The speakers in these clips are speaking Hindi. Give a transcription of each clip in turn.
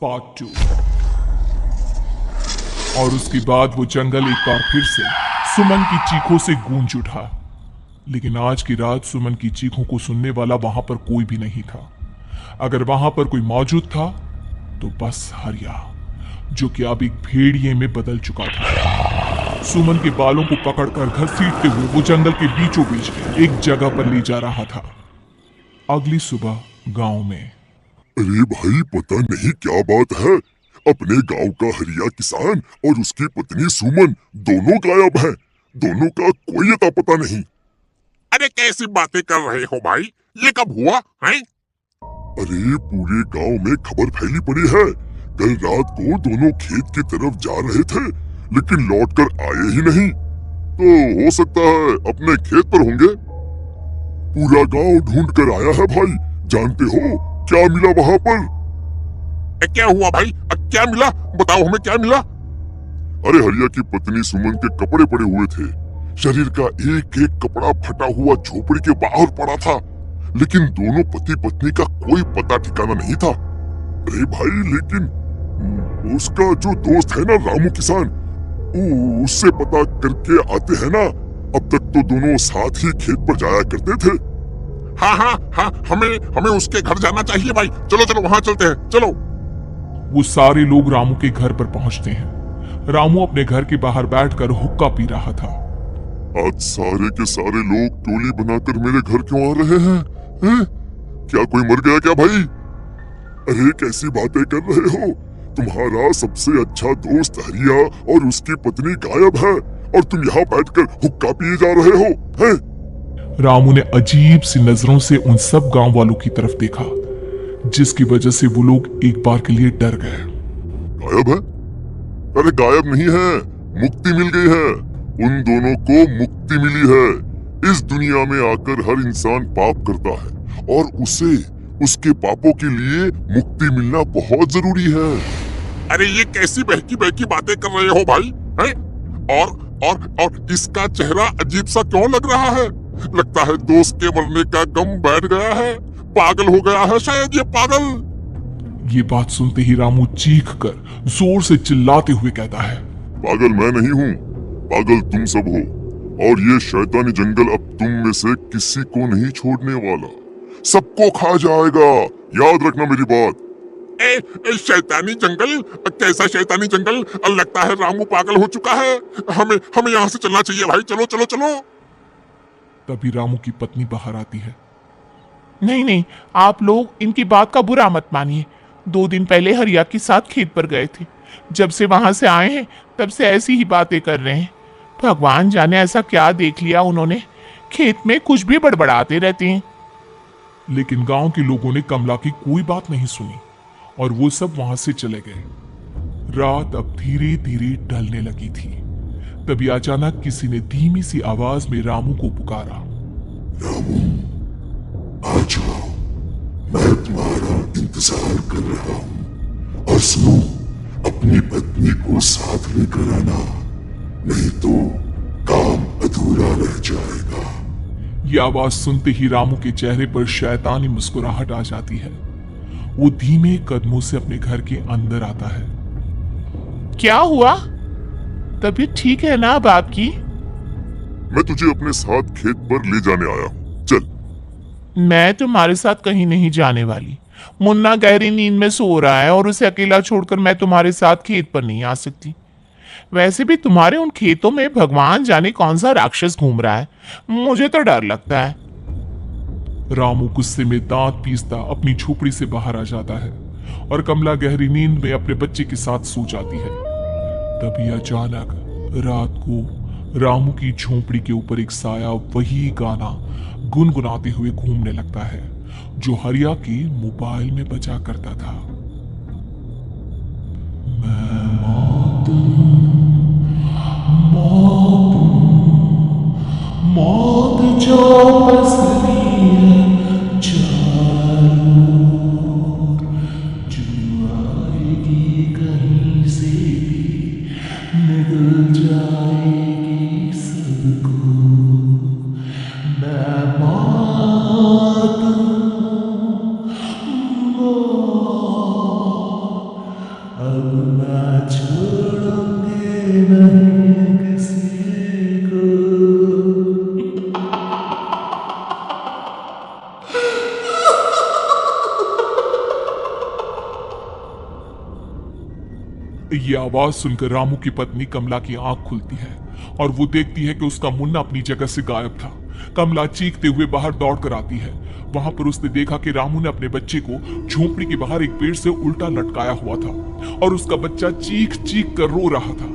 पार्ट 2। और उसके बाद वो जंगल एक बार फिर से सुमन की चीखों से गूंज उठा। लेकिन आज की रात सुमन की चीखों को सुनने वाला वहां पर कोई भी नहीं था। अगर वहां पर कोई मौजूद था तो बस हरिया, जो कि अब एक भेड़िए में बदल चुका था। सुमन के बालों को पकड़कर घसीटते हुए वो जंगल के बीचों बीच एक जगह पर ले जा रहा था। अगली सुबह गांव में। अरे भाई, पता नहीं क्या बात है, अपने गांव का हरिया किसान और उसकी पत्नी सुमन दोनों गायब हैं। दोनों का कोई अता पता नहीं। अरे कैसी बातें कर रहे हो भाई, ये कब हुआ है? अरे पूरे गांव में खबर फैली पड़ी है। कल रात को दोनों खेत की तरफ जा रहे थे, लेकिन लौटकर आए ही नहीं। तो हो सकता है अपने खेत पर होंगे। पूरा गांव ढूंढ कर आया है भाई। जानते हो क्या मिला वहां पर? क्या हुआ भाई? क्या मिला? बताओ हमें, क्या मिला? अरे हरिया की पत्नी सुमन के कपड़े पड़े हुए थे। शरीर का एक एक कपड़ा फटा हुआ झोपड़ी के बाहर पड़ा था, लेकिन दोनों पति पत्नी का कोई पता ठिकाना नहीं था। अरे भाई, लेकिन उसका जो दोस्त है ना रामू किसान, उससे पता करके आते हैं ना। अब तक तो दोनों साथ ही खेत पर जाया करते थे। हाँ, हमें उसके घर जाना चाहिए भाई। चलो चलो वहाँ चलते हैं, चलो। वो सारे लोग रामू के घर पर पहुंचते हैं। रामू अपने घर के बाहर बैठकर हुक्का पी रहा था। आज सारे के सारे लोग टोली बनाकर मेरे घर क्यों आ रहे हैं? क्या कोई मर गया क्या भाई? अरे कैसी बातें कर रहे हो? तुम्हारा सबसे अच्छा दोस्त हरिया और उसकी पत्नी गायब है, और तुम यहाँ बैठकर हुक्का पिए जा रहे हो, हैं? रामू ने अजीब सी नजरों से उन सब गांव वालों की तरफ देखा, जिसकी वजह से वो लोग एक बार के लिए डर गए। गायब है? अरे गायब नहीं है, मुक्ति मिल गई है। उन दोनों को मुक्ति मिली है। इस दुनिया में आकर हर इंसान पाप करता है, और उसे उसके पापों के लिए मुक्ति मिलना बहुत जरूरी है। अरे ये कैसी बहकी बहकी बातें कर रहे हो भाई, हैं? और इसका चेहरा अजीब सा क्यों लग रहा है? लगता है दोस्त के मरने का गम बैठ गया है। पागल हो गया है शायद ये पागल। ये बात सुनते ही रामू चीख कर जोर से चिल्लाते हुए कहता है, पागल मैं नहीं हूँ, पागल तुम सब हो। और ये शैतानी जंगल अब तुम में से किसी को नहीं छोड़ने वाला, सबको खा जाएगा। याद रखना मेरी बात। शैतानी जंगल? कैसा शैतानी जंगल? लगता है रामू पागल हो चुका है। हमें यहाँ से चलना चाहिए भाई। चलो चलो चलो। तभी रामू की पत्नी बाहर आती है। नहीं, आप लोग इनकी बात का बुरा मत मानिए। 2 दिन पहले हरिया के साथ खेत पर गए थे। जब से वहां से आए हैं तब से ऐसी ही बातें कर रहे हैं। भगवान जाने ऐसा क्या देख लिया उन्होंने, खेत में कुछ भी बड़बड़ाते रहते हैं। लेकिन गांव के लोगों ने कमला की कोई बात नहीं सुनी और वो सब वहां से चले गए। रात अब धीरे धीरे ढलने लगी थी। तभी अचानक किसी ने धीमी सी आवाज में रामू को पुकारा। रामू, आ जाओ, मैं तुम्हारा इंतजार कर रहा हूँ। और सुनो, अपनी पत्नी को साथ लेकर आना, नहीं तो काम अधूरा रह जाएगा। ये आवाज सुनते ही रामू के चेहरे पर शैतानी मुस्कुराहट आ जाती है। वो धीमे कदमों से अपने घर के अंदर आता है। क्या हुआ? तबीयत ठीक है ना अब आपकी? मैं तुझे अपने साथ खेत पर ले जाने आया हूँ, चल। मैं तुम्हारे साथ कहीं नहीं जाने वाली। मुन्ना गहरी नींद में सो रहा है और उसे अकेला छोड़कर मैं तुम्हारे साथ खेत पर नहीं आ सकती। वैसे भी तुम्हारे उन खेतों में भगवान जाने कौन सा राक्षस घूम रहा है, मुझे तो डर लगता है। रामू गुस्से में दांत पीसता अपनी झोपड़ी से बाहर आ जाता है और कमला गहरी नींद में अपने बच्चे के साथ सो जाती है। तभी अचानक रात को रामू की झोपड़ी के ऊपर एक साया वही गाना गुनगुनाते हुए घूमने लगता है जो हरिया के मोबाइल में बजा करता था। मैं मौत जो पसरी है चारों, जो आएगी कहीं से भी निकल जाएगी सबको। मैं मौत ये आवाज सुनकर रामू की पत्नी कमला की आंख खुलती है और वो देखती है कि उसका मुन्ना अपनी जगह से गायब था। कमला चीखते हुए बाहर दौड़ कर आती है। वहां पर उसने देखा कि रामू ने अपने बच्चे को झोपड़ी के बाहर एक पेड़ से उल्टा लटकाया हुआ था और उसका बच्चा चीख चीख कर रो रहा था।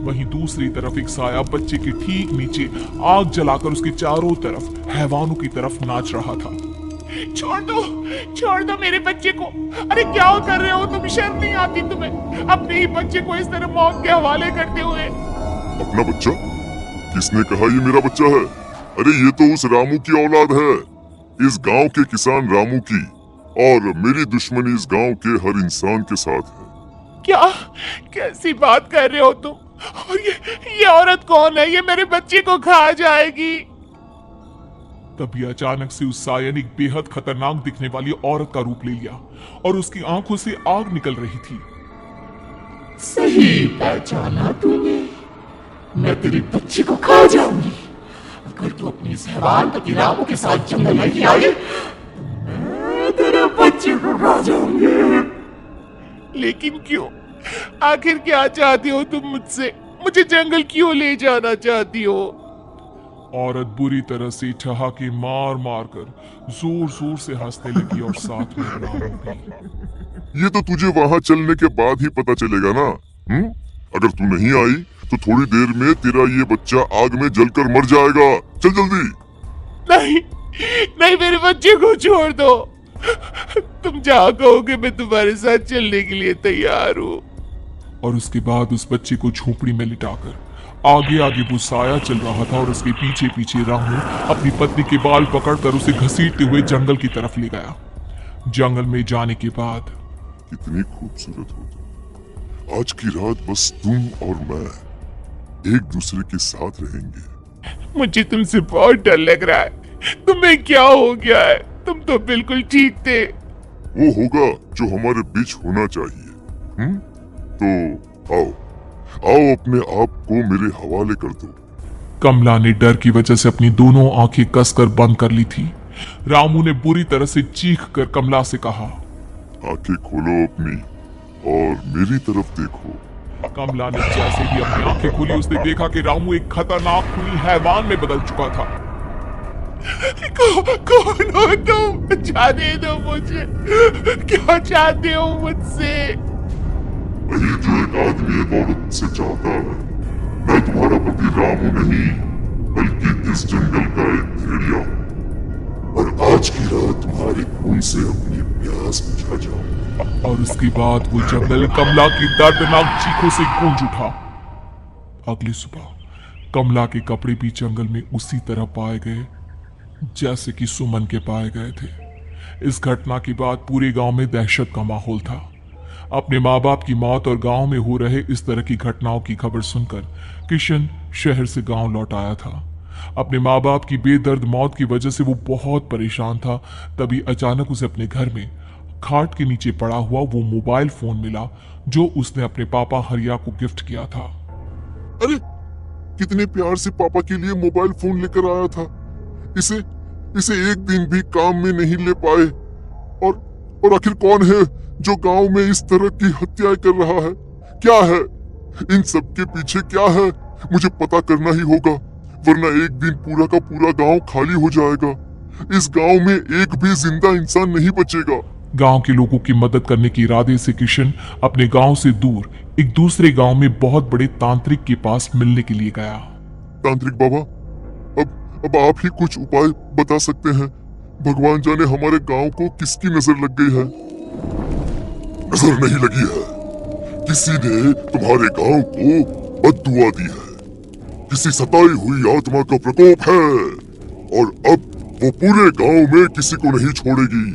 वहीं दूसरी तरफ एक साया बच्चे के ठीक नीचे आग जलाकर उसके चारों तरफ हैवानों की तरफ नाच रहा था। छोड़ दो मेरे बच्चे को। अरे क्या कर रहे हो तुम? शर्म नहीं आती तुम्हें अपने ही बच्चे को इस तरह मौत के हवाले करते हुए? अपना बच्चा? किसने कहा ये मेरा बच्चा है? अरे ये तो उस रामू की औलाद है, इस गांव के किसान रामू की, और मेरी दुश्मनी इस गांव के हर इंसान के साथ है। क्या कैसी बात कर रहे हो तुम? और ये औरत कौन है? ये मेरे बच्चे को खा जाएगी। तभी अचानक से उस साया ने एक बेहद खतरनाक दिखने वाली औरत का रूप ले लिया और उसकी आंखों से आग निकल रही थी। सही पहचाना तूने, मैं तेरे बच्चे को खा जाऊंगी। अगर तू अपनी इस हैवान पति रामू के साथ जंगल नहीं आई तो मैं तेरे बच्चे को खा जाऊंगी। लेकिन क्यों? आखिर क्या चाहती हो तुम मुझसे? मुझे जंगल क्यों ले जाना चाहती हो? औरत बुरी तरह से ठहाके मार मार कर जोर जोर से हंसने लगी और साथ में रामू भी। ये तो तुझे वहां चलने के बाद ही पता चलेगा ना। अगर तू नहीं आई तो थोड़ी देर में तेरा ये बच्चा आग में जलकर मर जाएगा। चल जल्दी। नहीं नहीं, मेरे बच्चे को छोड़ दो। तुम जहाँ कहोगे मैं तुम्हारे साथ चलने के लिए तैयार हूँ। और उसके बाद उस बच्चे को झोपड़ी में लिटाकर आगे आगे वो साया चल रहा था और उसके पीछे पीछे रामू अपनी पत्नी के बाल पकड़कर उसे घसीटते हुए जंगल की तरफ ले गया। जंगल में जाने के बाद, कितनी खूबसूरत हो तुम। आज की रात बस तुम और मैं एक दूसरे के साथ रहेंगे। मुझे तुमसे बहुत डर लग रहा है। तुम्हें क्या हो गया है? तुम तो बिल्कुल ठीक थे। वो होगा जो हमारे बीच होना चाहिए। तो आओ अपने आप को मेरे हवाले कर दो। कमला ने डर की वजह से अपनी दोनों आंखें कसकर बंद कर ली थी। रामू ने बुरी तरह से चीख कर कमला से कहा, आंखें खोलो अपनी और मेरी तरफ देखो। कमला ने जैसे ही अपनी आंखें खोली उसने देखा कि रामू एक खतरनाक खूनी हैवान में बदल चुका था। कौन हो तुम? जाने दो मुझे। क्या चाहते हो मुझसे? वही जो एक आदमी एक औरत से चाहता है। मैं तुम्हारा पति रामू नहीं, बल्कि इस जंगल का एक भेड़िया हूँ, और आज की रात तुम्हारे खून से अपनी प्यास बुझा जाऊं। और उसके बाद वो जंगल कमला की दर्दनाक चीखों से गूंज उठा। अगली सुबह कमला के कपड़े भी जंगल में उसी तरह पाए गए जैसे कि सुमन के पाए गए थे। इस घटना के बाद पूरे गांव में दहशत का माहौल था। अपने माँ बाप की मौत और गांव में हो रहे इस तरह की घटनाओं की खबर सुनकर किशन शहर से गांव लौट आया था। अपने माँ बाप की बेदर्द मौत की वजह से वो बहुत परेशान था। तभी अचानक उसे अपने घर में खाट के नीचे पड़ा हुआ वो मोबाइल फोन मिला जो उसने अपने पापा हरिया को गिफ्ट किया था। अरे कितने प्यार से पापा के लिए मोबाइल फोन लेकर आया था। इसे एक दिन भी काम में नहीं ले पाए। और आखिर कौन है जो गांव में इस तरह की हत्याएं कर रहा है? क्या है इन सब के पीछे? क्या है? मुझे पता करना ही होगा, वरना एक दिन पूरा का पूरा गांव खाली हो जाएगा। इस गांव में एक भी जिंदा इंसान नहीं बचेगा। गांव के लोगों की मदद करने के इरादे से किशन अपने गांव से दूर एक दूसरे गांव में बहुत बड़े तांत्रिक के पास मिलने के लिए गया। तांत्रिक बाबा, अब आप ही कुछ उपाय बता सकते हैं। भगवान जाने हमारे गांव को किसकी नजर लग गई है। नजर नहीं लगी है, किसी ने तुम्हारे गांव को बद्दुआ दी है। किसी सताई हुई आत्मा का प्रकोप है और अब वो पूरे गांव में किसी को नहीं छोड़ेगी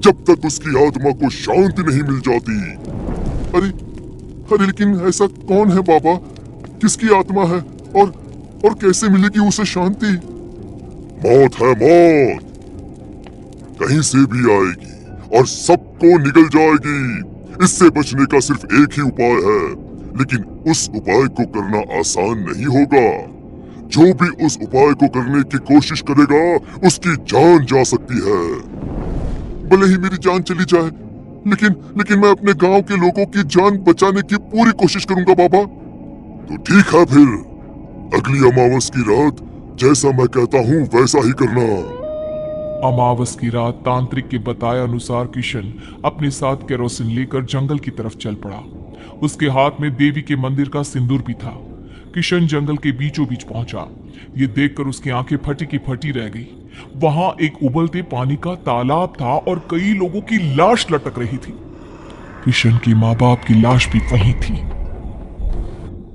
जब तक उसकी आत्मा को शांति नहीं मिल जाती। अरे लेकिन ऐसा कौन है बाबा? किसकी आत्मा है और कैसे मिलेगी उसे शांति? मौत है, मौत कहीं से भी आएगी और सबको निगल जाएगी। इससे बचने का सिर्फ एक ही उपाय है, लेकिन उस उपाय को करना आसान नहीं होगा। जो भी उस उपाय को करने की कोशिश करेगा उसकी जान जा सकती है। भले ही मेरी जान चली जाए, लेकिन मैं अपने गांव के लोगों की जान बचाने की पूरी कोशिश करूंगा बाबा। तो ठीक है फिर, अगली अमावस की रात जैसा मैं कहता हूँ वैसा ही करना। अमावस की रात तांत्रिक के बताए अनुसार किशन अपने साथ केरोसिन लेकर जंगल की तरफ चल पड़ा। उसके हाथ में देवी के मंदिर का सिंदूर भी था। किशन जंगल के बीचों बीच पहुंचा। ये देखकर उसकी आंखें फटी की फटी रह गई। वहां एक उबलते पानी का तालाब था और कई लोगों की लाश लटक रही थी। किशन की माँ बाप की लाश भी वहीं थी।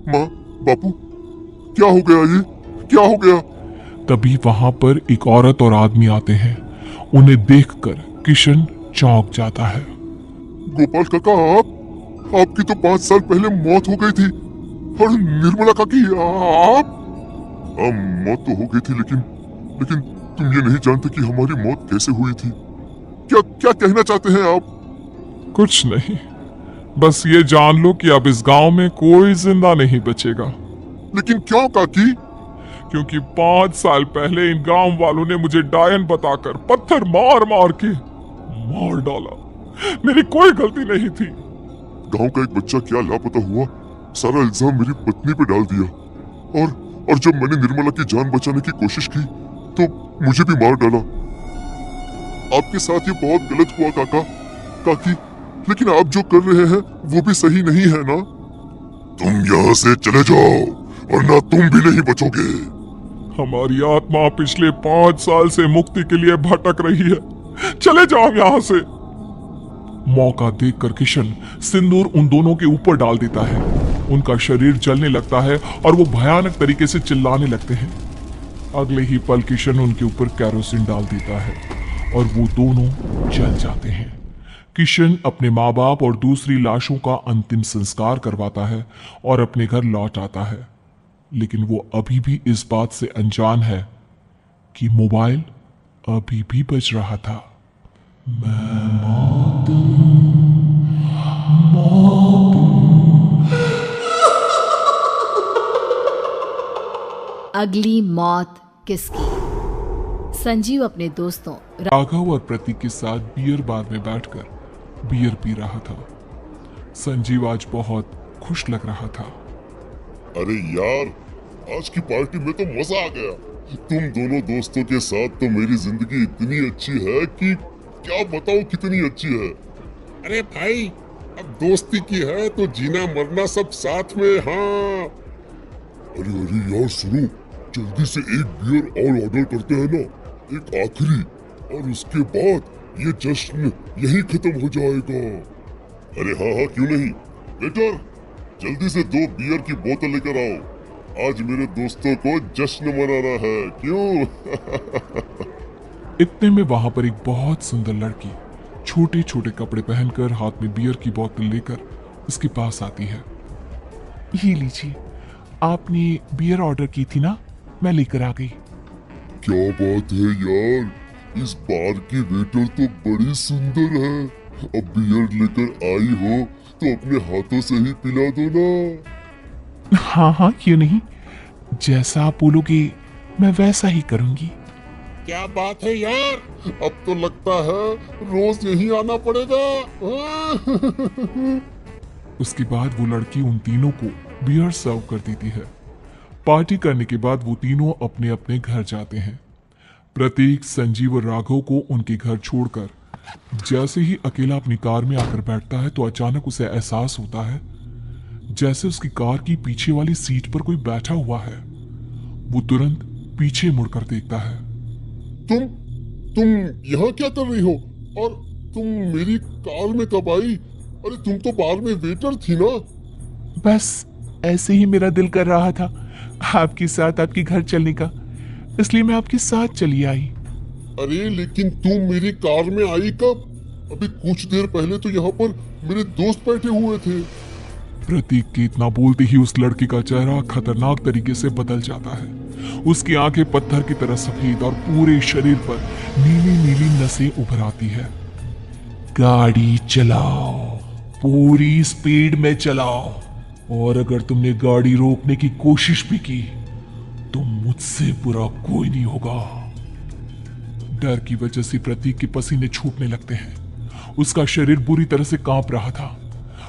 माँ, बापू, क्या हो गया? ये क्या हो गया? तभी वहां पर एक औरत और आदमी आते हैं। उन्हें देखकर किशन चौंक जाता है। गोपाल काका, आपकी तो 5 साल पहले मौत हो गई थी। और निर्मला काकी, आप? हाँ, मौत तो हो गई थी, लेकिन तुम ये नहीं जानते कि हमारी मौत कैसे हुई थी। क्या कहना चाहते हैं आप? कुछ नहीं, बस ये जान लो कि अब इस गांव में कोई जिंदा नहीं बचेगा। लेकिन क्यों काकी? क्योंकि 5 साल पहले इन गांव वालों ने मुझे डायन बताकर पत्थर मार मार के मार डाला। मेरी कोई गलती नहीं थी। गांव का एक बच्चा क्या लापता हुआ, सारा इल्जाम मेरी पत्नी पे डाल दिया। और जब मैंने निर्मला की जान बचाने की कोशिश की तो मुझे भी मार डाला। आपके साथ ये बहुत गलत हुआ काकी, लेकिन आप जो कर रहे हैं वो भी सही नहीं है ना? तुम यहाँ से चले जाओ वरना तुम भी नहीं बचोगे। हमारी आत्मा पिछले 5 साल से मुक्ति के लिए भटक रही है। चले जाओ यहाँ से। मौका देखकर किशन सिंदूर उन दोनों के ऊपर डाल देता है। उनका शरीर जलने लगता है और वो भयानक तरीके से चिल्लाने लगते हैं। अगले ही पल किशन उनके ऊपर केरोसिन डाल देता है और वो दोनों जल जाते हैं। किशन अपने माँ बाप और दूसरी लाशों का अंतिम संस्कार करवाता है और अपने घर लौट आता है। लेकिन वो अभी भी इस बात से अनजान है कि मोबाइल अभी भी बज रहा था। अगली मौत किसकी? संजीव अपने दोस्तों राघव और प्रतीक के साथ बियर बार में बैठकर बियर पी रहा था। संजीव आज बहुत खुश लग रहा था। अरे यार, आज की पार्टी में तो मजा आ गया। तुम दोनों दोस्तों के साथ तो मेरी जिंदगी इतनी अच्छी है कि क्या बताऊं कितनी अच्छी है। अरे भाई, अब दोस्ती की है तो जीना मरना सब साथ में। हाँ, अरे यार सुनो, जल्दी से एक बियर और ऑर्डर करते हैं ना, एक आखिरी, और उसके बाद ये जश्न यही खत्म हो जाएगा। अरे हाँ, क्यों नहीं। वेटर, जल्दी से 2 बियर की बोतल लेकर आओ। आज मेरे दोस्तों को जश्न मनाना है, क्यों? इतने में वहां पर एक बहुत सुंदर लड़की छोटे छोटे कपड़े पहनकर हाथ में बियर की बोतल लेकर उसके पास आती है। ये लीजिए, आपने बियर ऑर्डर की थी ना, मैं लेकर आ गई। क्या बात है यार, इस बार की वेटर तो बड़ी सुंदर है। अब बियर लेकर आई हो तो अपने हाथों से ही पिला दो ना। हाँ, क्यों नहीं। जैसा आप बोलोगे मैं वैसा ही करूंगी। क्या बात है यार, अब तो लगता है रोज यही आना पड़ेगा। उसके बाद वो लड़की उन तीनों को बियर सर्व कर देती है। पार्टी करने के बाद वो तीनों अपने अपने घर जाते हैं। प्रतीक, संजीव और राघव को उनके घर छोड़कर जैसे ही अकेला अपनी कार में आकर बैठता है तो अचानक उसे एहसास होता है जैसे उसकी कार की पीछे वाली सीट पर कोई बैठा हुआ है। वो तुरंत पीछे मुड़कर देखता है। तुम यहाँ क्या कर रही हो? और तुम मेरी कार में कब आई? अरे तुम तो बार में वेटर थी ना। बस ऐसे ही मेरा दिल कर रहा था आपके साथ आपके घर चलने का, इसलिए मैं आपके साथ चली आई। अरे लेकिन तुम मेरी कार में आई कब? अभी कुछ देर पहले तो यहाँ पर मेरे दोस्त बैठे हुए थे। प्रतीक के इतना बोलते ही उस लड़की का चेहरा खतरनाक तरीके से बदल जाता है। उसकी आंखें पत्थर की तरह सफेद और पूरे शरीर पर नीली नीली नसें उभर आती है। गाड़ी चलाओ। पूरी स्पीड में चलाओ, और अगर तुमने गाड़ी रोकने की कोशिश भी की तो मुझसे बुरा कोई नहीं होगा। डर की वजह से प्रतीक के पसीने छूटने लगते हैं। उसका शरीर बुरी तरह से कांप रहा था।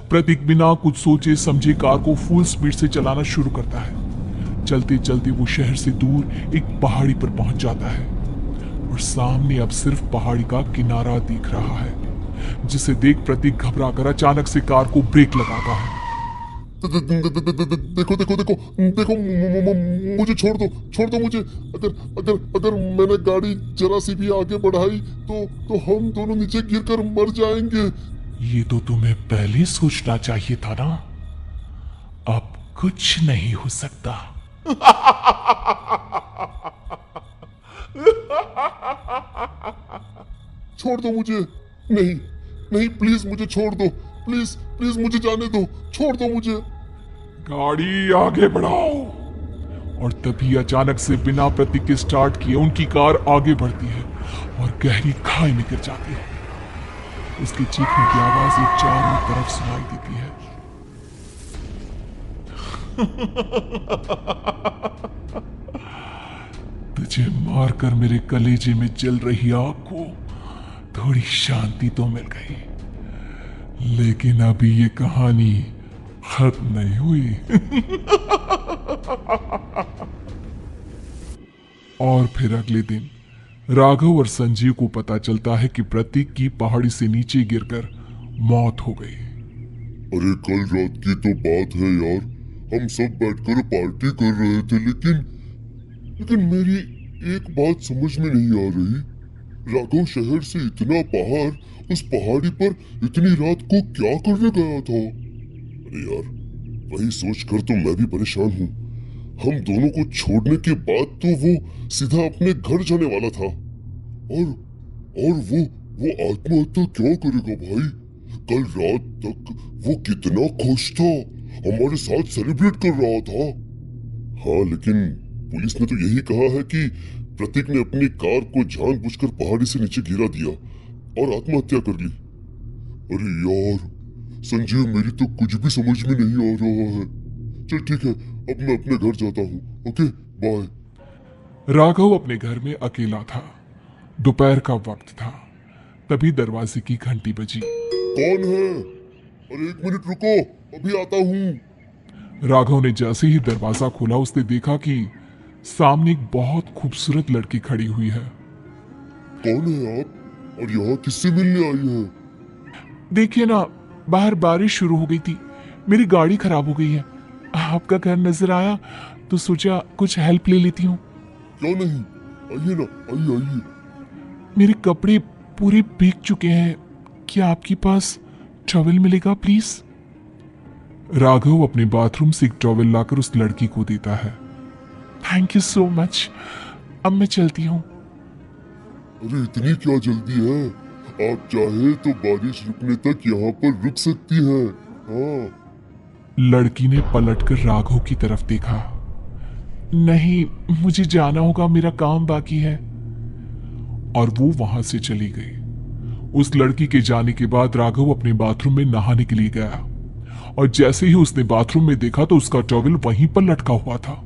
प्रतीक बिना कुछ सोचे समझे कार को फुल स्पीड से चलाना शुरू करता है। चलते चलते वो शहर से दूर एक पहाड़ी पर पहुंच जाता है और सामने अब सिर्फ पहाड़ी का किनारा दिख रहा है, जिसे देख प्रतीक घबराकर अचानक से कार को ब्रेक लगाता है। देखो देखो देखो देखो, मुझे छोड़ दो मुझे। अगर अगर मैंने गाड़ी जरा सी भी आगे बढ़ाई तो हम दोनों नीचे गिरकर मर जाएंगे। ये तो तुम्हें पहले सोचना चाहिए था ना। अब कुछ नहीं हो सकता। छोड़ दो मुझे। नहीं नहीं, प्लीज मुझे छोड़ दो। प्लीज प्लीज मुझे जाने दो, छोड़ दो मुझे। गाड़ी आगे बढ़ाओ। और तभी अचानक से बिना प्रतीक के स्टार्ट किए उनकी कार आगे बढ़ती है और गहरी खाई में गिर जाती है। उसकी चीखने की आवाज एक चारों तरफ सुनाई देती है। तुझे मारकर मेरे कलेजे में जल रही आग को थोड़ी शांति तो मिल गई, लेकिन अभी ये कहानी खत्म नहीं हुई। और फिर अगले दिन राघव और संजीव को पता चलता है कि प्रतीक की पहाड़ी से नीचे गिरकर मौत हो गई। अरे कल रात की तो बात है यार, हम सब बैठकर पार्टी कर रहे थे, लेकिन मेरी एक बात समझ में नहीं आ रही। राघव शहर से इतना बाहर उस पहाड़ी पर इतनी रात को क्या करने गया था? अरे यार, वही सोचकर तो मैं भी परेशान हूँ। हम दोनों को छोड़ने के बाद तो वो सीधा अपने घर जाने वाला था, और वो आत्महत्या क्या करेगा भाई? कल रात तक वो कितना खुश था, हमारे साथ सेलिब्रेट कर रहा था। हाँ, लेकिन पुलिस ने तो यही कहा है कि प्रतीक ने अपनी कार को जानबूझकर पहाड़ी से नीचे गिरा दिया और आत्महत्या कर ली। अरे यार संजीव, मेरी तो कुछ भी समझ में नहीं आ रहा है। चल ठीक है, अब मैं अपने घर जाता हूँ। Okay, bye. राघव अपने घर में अकेला था। दोपहर का वक्त था। तभी दरवाजे की घंटी बजी। कौन है? अरे 1 मिनट रुको, अभी आता हूँ। राघव ने जैसे ही दरवाजा खोला उसने देखा कि सामने एक बहुत खूबसूरत लड़की खड़ी हुई है। कौन है आप, और यहाँ किससे मिलने आई है? देखिए ना, बाहर बारिश शुरू हो गई थी, मेरी गाड़ी खराब हो गई है। आपका घर नजर आया तो सोचा कुछ हेल्प ले लेती हूँ। क्यों नहीं, आइए ना, आइए। मेरे कपड़े पूरे भीग चुके हैं, क्या आपके पास टॉवेल मिलेगा प्लीज? राघव अपने बाथरूम से एक टॉवेल लाकर उस लड़की को देता है। थैंक यू सो मच, अब मैं चलती हूँ। अरे इतनी क्या जल्दी है? आप चाहे तो बारिश रुकने तक यहाँ पर रुक सकती हैं। हाँ। लड़की ने पलटकर राघव की तरफ देखा। नहीं, मुझे जाना होगा, मेरा काम बाकी है। और वो वहां से चली गई। उस लड़की के जाने के बाद राघव अपने बाथरूम में नहाने के लिए गया, और जैसे ही उसने बाथरूम में देखा तो उसका टॉवेल वहीं पर लटका हुआ था।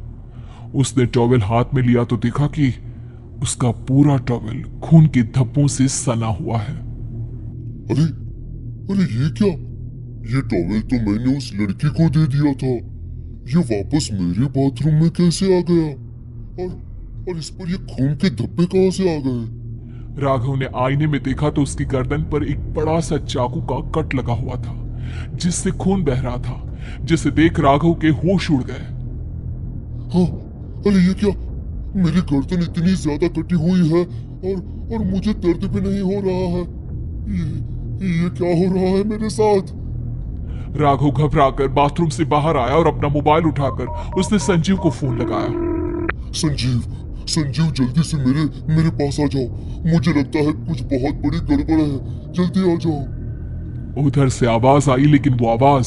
उसने टॉवेल हाथ में लिया तो देखा कि उसका पूरा टॉवेल खून के धब्बों से सना हुआ है। अरे अरे ये क्या? ये टॉवेल तो मैंने उस लड़की को दे दिया था, ये वापस मेरे बाथरूम में कैसे आ गया? और इस पर ये खून के धब्बे कहां से आ गए? राघव ने आईने में देखा तो उसकी गर्दन पर एक बड़ा सा चाकू का कट लगा हुआ था, जिससे खून बह रहा था, जिसे देख राघव के होश उड़ गए। हाँ, अरे ये क्या? मेरी गर्दन इतनी ज्यादा कटी हुई है और मुझे दर्द भी नहीं हो रहा है। ये क्या हो रहा है मेरे साथ? राघव घबराकर बाथरूम से बाहर आया और अपना मोबाइल उठाकर उसने संजीव को फोन लगाया। संजीव जल्दी से मेरे पास आ जाओ। मुझे लगता है कुछ बहुत बड़ी गड़बड़ है, जल्दी आ जाओ। उधर से आवाज आई, लेकिन वो आवाज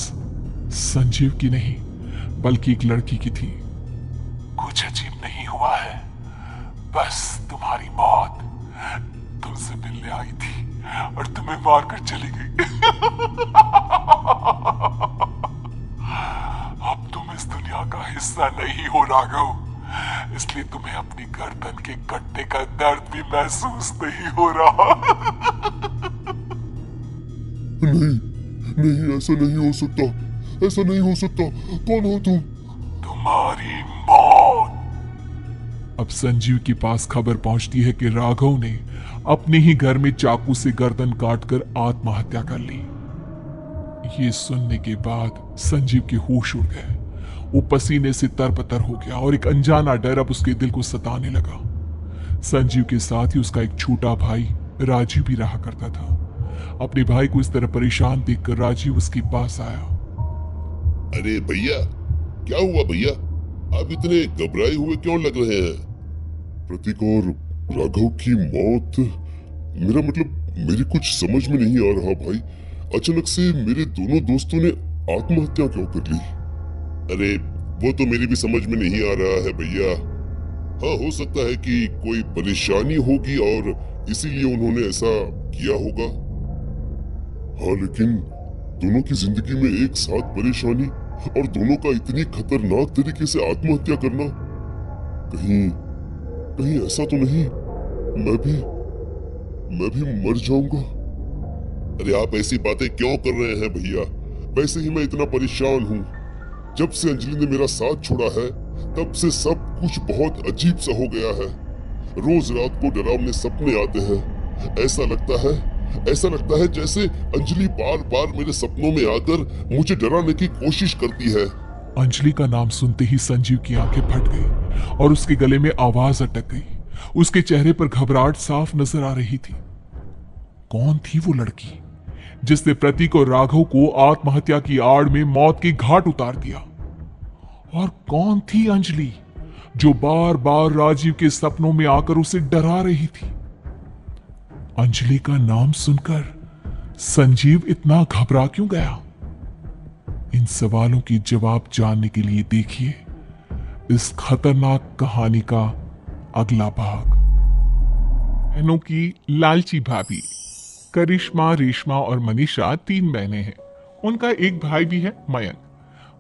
संजीव की नहीं बल्कि एक लड़की की थी। कुछ अजीब नहीं हुआ है, बस तुम्हारी मौत तुमसे मिलने आई थी। और तुम्हें मारकर चली गई। अब तुम इस दुनिया का हिस्सा नहीं हो राघव, इसलिए तुम्हें अपनी गर्दन के कटने का दर्द भी महसूस नहीं हो रहा। नहीं नहीं, ऐसा नहीं हो सकता, ऐसा नहीं हो सकता। कौन हो तुम? तुम्हारी मौत। अब संजीव के पास खबर पहुंचती है कि राघव ने अपने ही घर में चाकू से गर्दन काटकर आत्महत्या कर ली। ये सुनने के बाद संजीव के होश उड़ गए। वो पसीने से तरबतर हो गया और एक अनजाना डर अब उसके दिल को सताने लगा। संजीव के साथ ही उसका एक छोटा भाई राजीव भी रहा करता था। अपने भाई को इस तरह परेशान देखकर राजीव उसके पास आया। अरे भैया, क्या हुआ भैया? आप इतने घबराए हुए क्यों लग रहे हैं? प्रतीक और राघव की मौत, मेरा मतलब मेरी कुछ समझ में नहीं आ रहा भाई। अचानक से मेरे दोनों दोस्तों ने आत्महत्या क्यों कर ली? अरे वो तो मेरी भी समझ में नहीं आ रहा है भैया। हाँ, हो सकता है कि कोई परेशानी होगी और इसीलिए उन्होंने ऐसा किया होगा। हाँ, लेकिन दोनों की जिंदगी में एक साथ परेशानी और दोनों का इतनी खतरनाक तरीके से आत्महत्या करना, कहीं कहीं ऐसा तो नहीं मैं भी मर जाऊंगा? अरे आप ऐसी बातें क्यों कर रहे हैं भैया? वैसे ही मैं इतना परेशान हूँ। जब से अंजलि ने मेरा साथ छोड़ा है तब से सब कुछ बहुत अजीब सा हो गया है। रोज रात को डरावने सपने आते हैं। ऐसा लगता है जैसे अंजलि बार बार मेरे सपनों में आकर मुझे डराने की कोशिश करती है। अंजलि का नाम सुनते ही संजीव की आंखें फट गई और उसके गले में आवाज अटक गई। उसके चेहरे पर घबराहट साफ नजर आ रही थी। कौन थी वो लड़की जिसने प्रतीक और राघव को आत्महत्या की आड़ में मौत की घाट उतार दिया? और कौन थी अंजलि जो बार बार राजीव के सपनों में आकर उसे डरा रही थी? अंजलि का नाम सुनकर संजीव इतना घबरा क्यों गया? इन सवालों की जवाब जानने के लिए देखिए इस खतरनाक कहानी का अगला भाग। बहनों की लालची भाभी। करिश्मा, रेशमा और मनीषा 3 बहनें हैं। उनका एक भाई भी है, मयंक।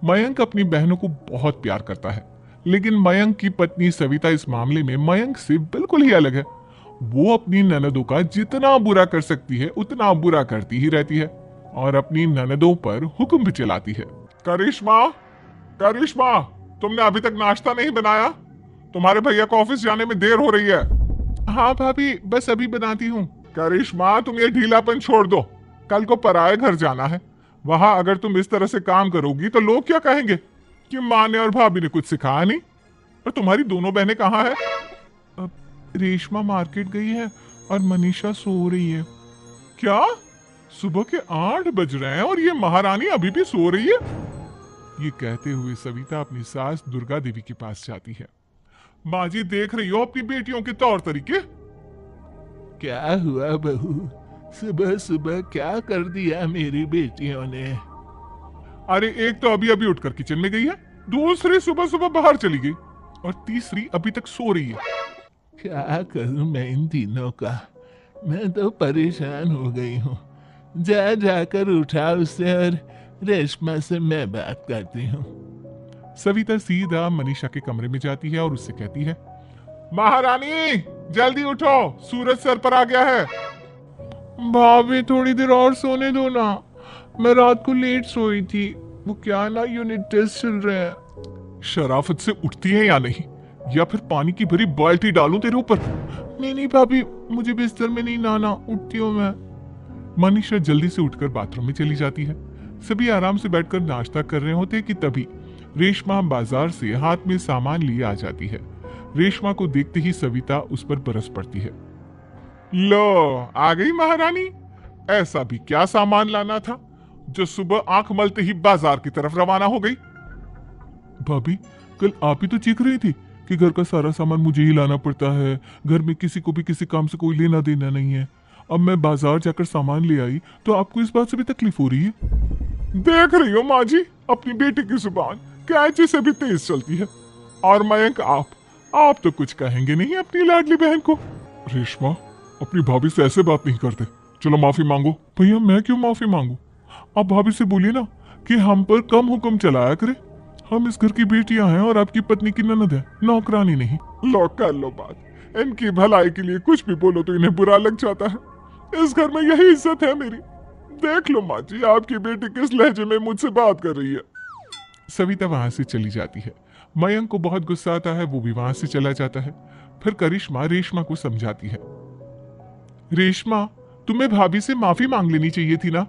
मयंक अपनी बहनों को बहुत प्यार करता है, लेकिन मयंक की पत्नी सविता इस मामले में मयंक से बिल्कुल ही अलग है। वो अपनी ननदों का जितना बुरा कर सकती है उतना बुरा करती ही रहती है और अपनी ननदों पर हुक्म भी चलाती है। करिश्मा, करिश्मा, तुमने अभी तक नाश्ता नहीं बनाया? तुम्हारे भैया को ऑफिस जाने में देर हो रही है। हाँ भाभी, बस अभी बनाती हूँ। करिश्मा, तुम ये ढीलापन छोड़ दो। कल को पराये घर जाना है। वहां अगर तुम इस तरह से काम करोगी तो लोग क्या कहेंगे कि माँ ने और भाभी ने कुछ सिखाया नहीं। और तुम्हारी दोनों बहनें कहाँ है? रेशमा मार्केट गई है और मनीषा सो रही है। क्या? सुबह के 8 बज रहे हैं और ये महारानी अभी भी सो रही है? ये कहते हुए सविता अपनी सास दुर्गा देवी के पास जाती है। माँ जी, देख रही हो अपनी बेटियों के तौर तरीके? क्या हुआ बहू? सुबह सुबह क्या कर दिया मेरी बेटियों ने? अरे एक तो अभी अभी उठकर किचन में गई है, दूसरी सुबह सुबह बाहर चली गई और तीसरी अभी तक सो रही है। क्या करूं मैं इन तीनों का? मैं तो परेशान हो गई हूँ। जा जाकर उठा उसे और रेशमा से मैं बात करती हूँ। सविता सीधा मनीषा के कमरे में जाती है और उससे कहती है, महारानी जल्दी उठो, सूरज सर पर आ गया है। भाभी, थोड़ी देर और सोने दो ना। मैं रात को लेट सोई थी। वो क्या ना, यूनिट टेस्ट चल रहे हैं। शराफत से उठती है या नहीं, या फिर पानी की भरी बाल्टी डालूं तेरे ऊपर? नहीं भाभी, मुझे बिस्तर में नहीं लाना, उठती हूँ मैं। मनीषा जल्दी से उठकर बाथरूम में चली जाती है। सभी आराम से बैठकर नाश्ता कर रहे होते कि तभी रेशमा बाजार से हाथ में सामान लिए आ जाती है। रेशमा को देखते ही सविता उस पर बरस पड़ती है। लो, आ गई महारानी। ऐसा भी क्या सामान लाना था जो सुबह आंख मलते ही बाजार की तरफ रवाना हो गई? भाभी, कल आप ही तो चीख रही थी कि घर का सारा सामान मुझे ही लाना पड़ता है, घर में किसी को भी किसी काम से कोई लेना देना नहीं है। अब मैं बाजार जाकर सामान ले आई तो आपको इस बात से भी तकलीफ हो रही है? देख रही हो माँ जी, अपनी बेटी की जुबान कैंची से भी तेज चलती है। और मयंक, आप तो कुछ कहेंगे नहीं अपनी लाडली बहन को? रेशमा, अपनी भाभी से ऐसे बात नहीं करते। चलो माफी मांगो। भैया मैं क्यों माफी मांगू? आप भाभी से बोलिए ना कि हम पर कम हुक्म चलाया करे। हम इस घर की बेटियां हैं और आपकी पत्नी की ननद है, नौकरानी नहीं। लो कर लो बात। इनकी भलाई के लिए कुछ भी बोलो तो इन्हें बुरा लग जाता है। इस घर में यही इज्जत है मेरी। देख लो माँ जी, आपकी बेटी किस लहजे में मुझसे बात कर रही है। सविता वहां से चली जाती है। मयंक को बहुत गुस्सा आता है, वो भी वहां से चला जाता है। फिर करिश्मा रेशमा को समझाती है, रेशमा तुम्हें भाभी से माफी मांग लेनी चाहिए थी ना।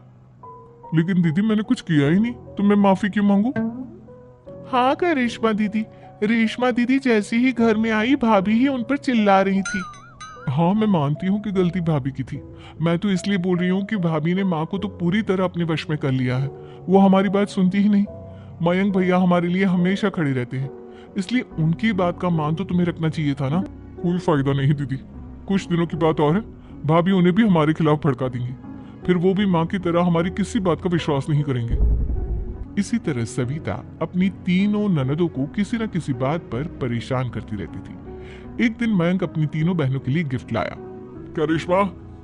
लेकिन दीदी मैंने कुछ किया ही नहीं, तो मैं माफी क्यों मांगू? हाँ करिश्मा दीदी, रेशमा दीदी जैसे ही घर में आई भाभी ही उन पर चिल्ला रही थी। हाँ मैं मानती हूँ कि गलती भाभी की थी। मैं तो इसलिए बोल रही हूँ कि भाभी ने माँ को तो पूरी तरह अपने वश में कर लिया है। वो हमारी बात सुनती ही नहीं। मयंक भैया हमारे लिए हमेशा खड़े रहते हैं, इसलिए उनकी बात का मान तो तुम्हें रखना चाहिए था ना। कोई फायदा नहीं दीदी, कुछ दिनों की बात और है, भाभी उन्हें भी हमारे खिलाफ भड़का देंगी। फिर वो भी माँ की तरह हमारी किसी बात का विश्वास नहीं करेंगे। इसी तरह सविता अपनी तीनों ननदों को किसी न किसी बात पर परेशान करती रहती थी। एक दिन मयंक अपनी तीनों बहनों के लिए गिफ्ट लाया। करिश्मा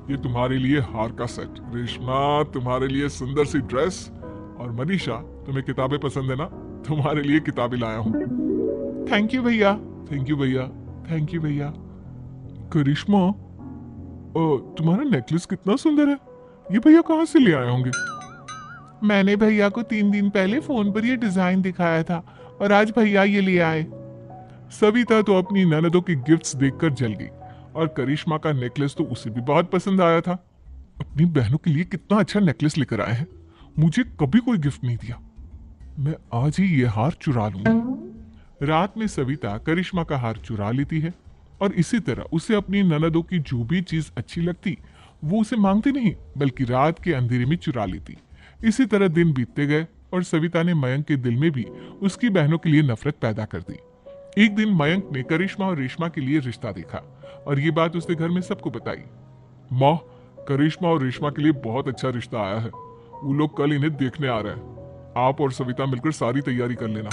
ये तुम्हारे लिए हार का सेट, रेशमा तुम्हारे लिए सुंदर सी ड्रेस, और मनीषा तुम्हें किताबें पसंद है ना, तुम्हारे लिए किताबें लाया हूँ। थैंक यू भैया। थैंक यू भैया। थैंक यू भैया। करिश्मा तुम्हारा नेकलेस कितना सुंदर है, ये भैया कहाँ से ले आए होंगे? मैंने भैया को 3 दिन पहले फोन पर ये डिजाइन दिखाया था और आज भैया ये ले आए। सविता तो अपनी ननदों की गिफ्ट्स देखकर जल गई और करिश्मा का नेकलेस तो उसे भी बहुत पसंद आया था। अपनी बहनों के लिए कितना अच्छा नेकलेस लेकर आए हैं, मुझे कभी कोई गिफ्ट नहीं दिया। मैं आज ही ये हार चुरा लूंगी। रात में सविता करिश्मा का हार चुरा लेती है और इसी तरह उसे अपनी ननदों की जो भी चीज अच्छी लगती वो उसे मांगती नहीं, बल्कि रात के अंधेरे में चुरा लेती। इसी तरह दिन बीतते गए और सविता ने मयंक के दिल में भी उसकी बहनों के लिए नफरत पैदा कर दी। एक दिन मयंक ने करिश्मा और रेशमा के लिए रिश्ता देखा और ये बात उसने घर में सबको बताई। माँ, करिश्मा और रेशमा के लिए बहुत अच्छा रिश्ता आया है, वो लोग कल इन्हें देखने आ रहे हैं। आप और सविता मिलकर सारी तैयारी कर लेना।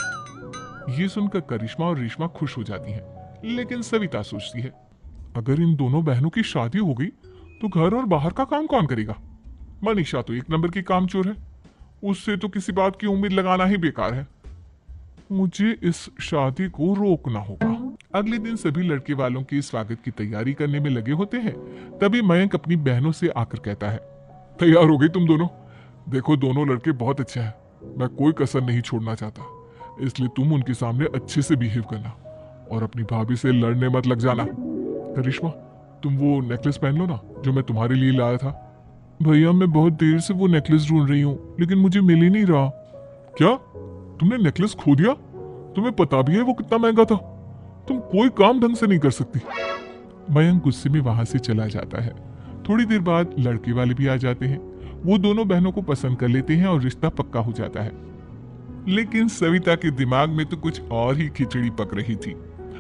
ये सुनकर करिश्मा और रेशमा खुश हो जाती हैं, लेकिन सविता सोचती है अगर इन दोनों बहनों की शादी हो गई तो घर और बाहर का काम कौन करेगा? मनीषा तो 1 नंबर की कामचोर है, उससे तो किसी बात की उम्मीद लगाना ही बेकार है। मुझे इस शादी को रोकना होगा। अगले दिन सभी लड़के वालों की स्वागत की तैयारी करने में लगे होते हैं। तभी मयंक अपनी बहनों से आकर कहता है, तैयार हो गई तुम दोनों? देखो दोनों लड़के बहुत अच्छे हैं, मैं कोई कसर नहीं छोड़ना चाहता, इसलिए तुम उनके सामने अच्छे से बिहेव करना और अपनी भाभी से लड़ने मत लग जाना। करिश्मा तुम वो नेकलेस पहन लो ना जो मैं तुम्हारे लिए लाया था। भैया मैं बहुत देर से वो नेकलेस ढूंढ रही हूँ, लेकिन मुझे मिल ही नहीं रहा। क्या तुमने नेकलेस खो दिया? तुम्हें पता भी है वो कितना महंगा था, तुम कोई काम ढंग से नहीं कर सकती। मयंक गुस्से में वहां से चला जाता है। थोड़ी देर बाद लड़के वाले भी आ जाते हैं। वो दोनों बहनों को पसंद कर लेते हैं और रिश्ता पक्का हो जाता है। लेकिन सविता के दिमाग में तो कुछ और ही खिचड़ी पक रही थी।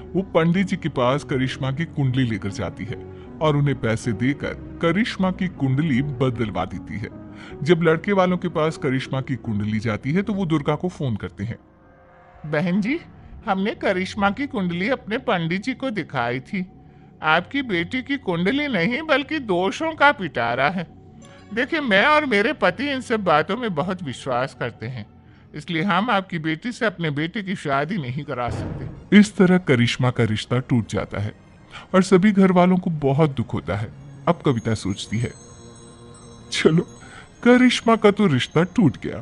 वो पंडित जी के पास करिश्मा की कुंडली लेकर जाती है और उन्हें पैसे देकर करिश्मा की कुंडली बदलवा देती है। जब लड़के वालों के पास करिश्मा की कुंडली जाती है तो वो दुर्गा को फोन करते हैं। बहन जी, हमने करिश्मा की कुंडली अपने पंडित जी को दिखाई थी। आपकी बेटी की कुंडली नहीं बल्कि दोषों का पिटारा है। देखिए मैं और मेरे पति इन सब बातों में बहुत विश्वास करते हैं, इसलिए हम आपकी बेटी से अपने बेटे की शादी नहीं करा सकते। इस तरह करिश्मा का रिश्ता टूट जाता है और सभी घर वालों को बहुत दुख होता है। अब कविता सोचती है, चलो करिश्मा का तो रिश्ता टूट गया,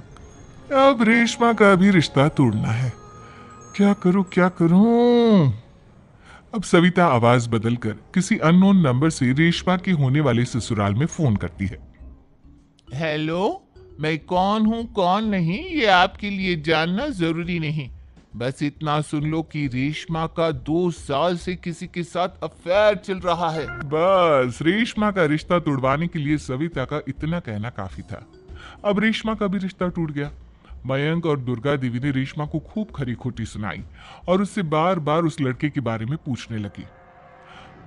अब रेशमा का भी रिश्ता तोड़ना है। क्या करूं? अब सविता आवाज बदलकर किसी अननोन नंबर से रेशमा के होने वाले ससुराल में फोन करती है। हेलो, मैं कौन हूँ कौन नहीं ये आपके लिए जानना जरूरी नहीं, बस इतना सुन लो कि रेशमा का 2 साल से किसी के साथ अफेयर चल रहा है। बस रेशमा का रिश्ता तोड़वाने के लिए सविता का इतना कहना काफी था। अब रेशमा का भी रिश्ता टूट गया। मयंक और दुर्गा देवी ने रेशमा को खूब खरी खोटी सुनाई और उससे बार बार उस लड़के के बारे में पूछने लगी।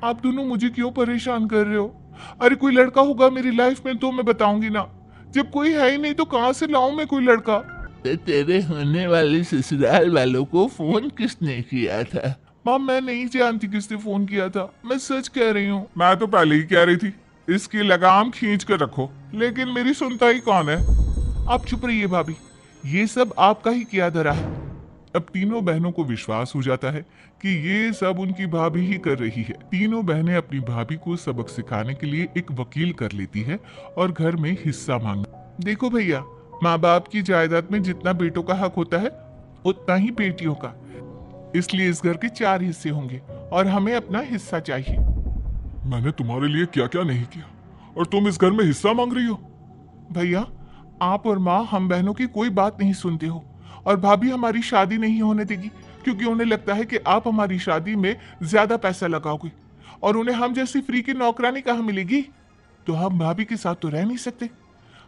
आप दोनों मुझे क्यों परेशान कर रहे हो? अरे कोई लड़का होगा मेरी लाइफ में तो मैं बताऊंगी ना, जब कोई है ही नहीं तो कहां से लाऊं मैं कोई लड़का? तेरे होने वाले ससुराल वालों को फोन किसने किया था? माँ मैं नहीं जानती किसने फोन किया था, मैं सच कह रही हूँ। मैं तो पहले ही कह रही थी, इसकी लगाम खींच कर रखो। लेकिन मेरी सुनता ही कौन है? आप चुप रहिए भाभी, ये सब आपका ही किया धरा है। अब तीनों बहनों को विश्वास हो जाता है कि ये सब उनकी भाभी ही कर रही है। तीनों बहनें अपनी भाभी को सबक सिखाने के लिए एक वकील कर लेती है और घर में हिस्सा मांग। देखो भैया, माँ बाप की जायदाद में जितना बेटों का हक होता है उतना ही बेटियों का, इसलिए इस घर के 4 हिस्से होंगे और हमें अपना हिस्सा चाहिए। मैंने तुम्हारे लिए क्या क्या नहीं किया और तुम इस घर में हिस्सा मांग रही हो? भैया, आप और माँ हम बहनों की कोई बात नहीं सुनते हो और भाभी हमारी शादी नहीं होने देगी क्योंकि उन्हें लगता है कि आप हमारी शादी में ज्यादा पैसा लगाओगे और उन्हें हम जैसी फ्री की नौकरानी कहाँ मिलेगी। तो हम भाभी के साथ तो रह नहीं सकते,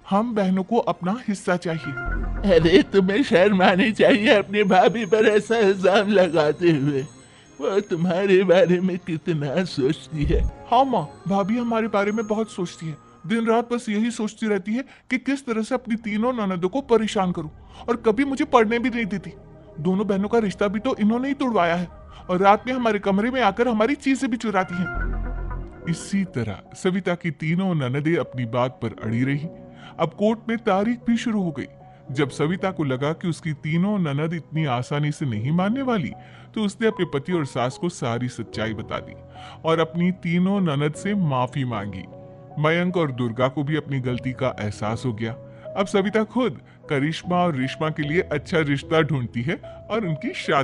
हम बहनों को अपना हिस्सा चाहिए। अरे तुम्हें शर्म आनी चाहिए अपनी भाभी पर ऐसा इल्जाम लगाते हुए। वो तुम्हारे बारे में कितना सोचती है। हाँ माँ, भाभी हमारे बारे में बहुत सोचती है, दिन रात बस यही सोचती रहती है कि किस तरह से अपनी तीनों ननदों को परेशान करूं और कभी मुझे पढ़ने भी नहीं देती। दोनों बहनों का रिश्ता भी तो इन्होंने ही तोड़वाया है और रात में हमारे कमरे में आकर हमारी चीजें भी चुराती हैं। इसी तरह सविता की तीनों ननदें अपनी बात पर अड़ी रही। अब कोर्ट में तारीख भी शुरू हो गई। जब सविता को लगा कि उसकी तीनों ननद इतनी आसानी से नहीं मानने वाली, तो उसने अपने पति और सास को सारी सच्चाई बता दी और अपनी तीनों ननद से माफी मांगी। मयंक और दुर्गा को भी अपनी गलती का एहसास हो गया। अब सविता खुद करिश्मा और रेशमा के लिए अच्छा रिश्ता ढूंढती है और उनकी शादी